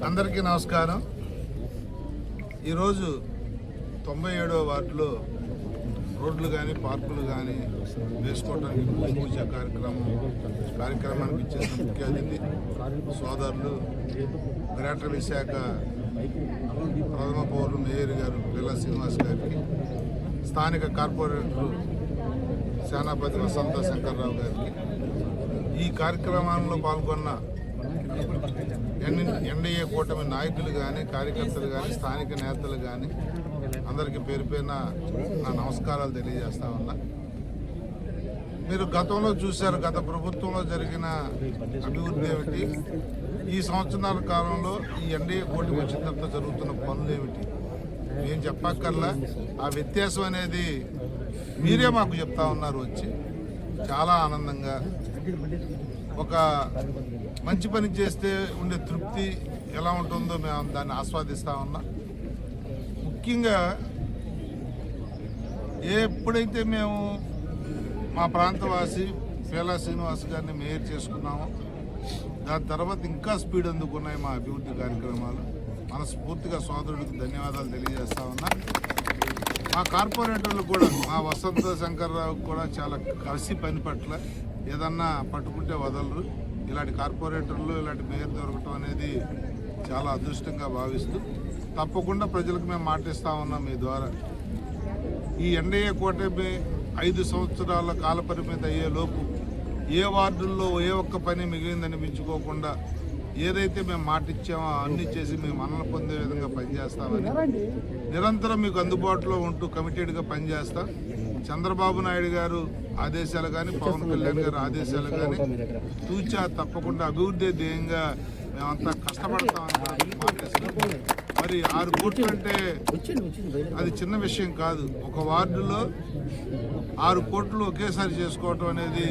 అందరికీ నమస్కారం. ఈరోజు 97వ వార్డులో రోడ్లు కానీ పార్కులు కానీ వేసుకోవడానికి భూమి పూజ కార్యక్రమానికి ఇచ్చేసిన ముఖ్య అతిథి సోదరులు గ్రేటర్ విశాఖ ప్రథమ పౌరులు మేయర్ గారు పిల్ల శ్రీనివాస్ గారికి, స్థానిక కార్పొరేటర్లు సేనాపతి వసంత శంకర్రావు గారికి, ఈ కార్యక్రమంలో పాల్గొన్న ఎన్డీఏ కూటమి నాయకులు కానీ కార్యకర్తలు కానీ స్థానిక నేతలు కానీ అందరికీ పేరు పేరున నా నమస్కారాలు తెలియజేస్తా ఉన్నా. మీరు గతంలో చూశారు, గత ప్రభుత్వంలో జరిగిన అభివృద్ధి ఏమిటి, ఈ సంవత్సరాల కాలంలో ఈ ఎన్డీఏ కూటమి వచ్చిన తర్వాత జరుగుతున్న పనులు ఏమిటి మేము చెప్పక్కర్లా. ఆ వ్యత్యాసం అనేది మీరే మాకు చెప్తా ఉన్నారు. వచ్చి చాలా ఆనందంగా ఒక మంచి పని చేస్తే ఉండే తృప్తి ఎలా ఉంటుందో మేము దాన్ని ఆస్వాదిస్తూ ఉన్నాం. ముఖ్యంగా ఎప్పుడైతే మేము మా ప్రాంతవాసి పేలా శ్రీనివాస్ గారిని మేయర్ చేసుకున్నామో దాని తర్వాత ఇంకా స్పీడ్ అందుకున్నాయి మా అభివృద్ధి కార్యక్రమాలు. మనస్ఫూర్తిగా సోదరుడికి ధన్యవాదాలు తెలియజేస్తా ఉన్నా. మా కార్పొరేటర్లు కూడా, మా వసంత శంకర్రావు కూడా చాలా కలిసి పని పట్ల ఏదన్నా పట్టుకుంటే వదలరు. ఇలాంటి కార్పొరేటర్లు ఇలాంటి మేయర్ దొరకటం అనేది చాలా అదృష్టంగా భావిస్తూ తప్పకుండా ప్రజలకు మేము మాటిస్తా ఉన్నాం. మీ ద్వారా ఈ ఎన్డీఏ కూటమి 5 సంవత్సరాల కాల పరిమితి అయ్యేలోపు ఏ వార్డుల్లో ఏ ఒక్క పని మిగిలిందనిపించుకోకుండా ఏదైతే మేము మాట ఇచ్చామో అన్ని చేసి మేము మన్నన పొందే విధంగా పనిచేస్తామని నిరంతరం మీకు అందుబాటులో ఉంటూ కమిటెడ్గా పనిచేస్తాం. చంద్రబాబు నాయుడు గారు ఆదేశాలు కానీ పవన్ కళ్యాణ్ గారు ఆదేశాలు కానీ తూచా తప్పకుండా అభివృద్ధి ధ్యేయంగా మేమంతా కష్టపడతామని మాట్లాడుతున్నాం. మరి 6 కోట్లు అంటే అది చిన్న విషయం కాదు. ఒక వార్డులో 6 కోట్లు ఒకేసారి చేసుకోవటం అనేది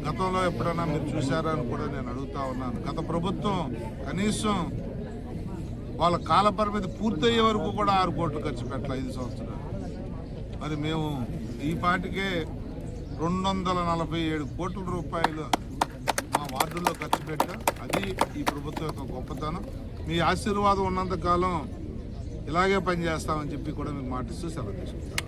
గతంలో ఎప్పుడైనా మీరు చూసారా అని కూడా నేను అడుగుతా ఉన్నాను. గత ప్రభుత్వం కనీసం వాళ్ళ కాల పరిమితి పూర్తయ్యే వరకు కూడా 6 కోట్లు ఖర్చు పెట్టాలి 5 సంవత్సరాలు. మరి మేము ఈ పాటికే 247 కోట్ల రూపాయలు మా వార్డుల్లో ఖర్చు పెట్టాం. అది ఈ ప్రభుత్వం యొక్క గొప్పతనం. మీ ఆశీర్వాదం ఉన్నంతకాలం ఇలాగే పనిచేస్తామని చెప్పి కూడా మీకు మాటిస్తూ సెలవు తీసుకుంటాం.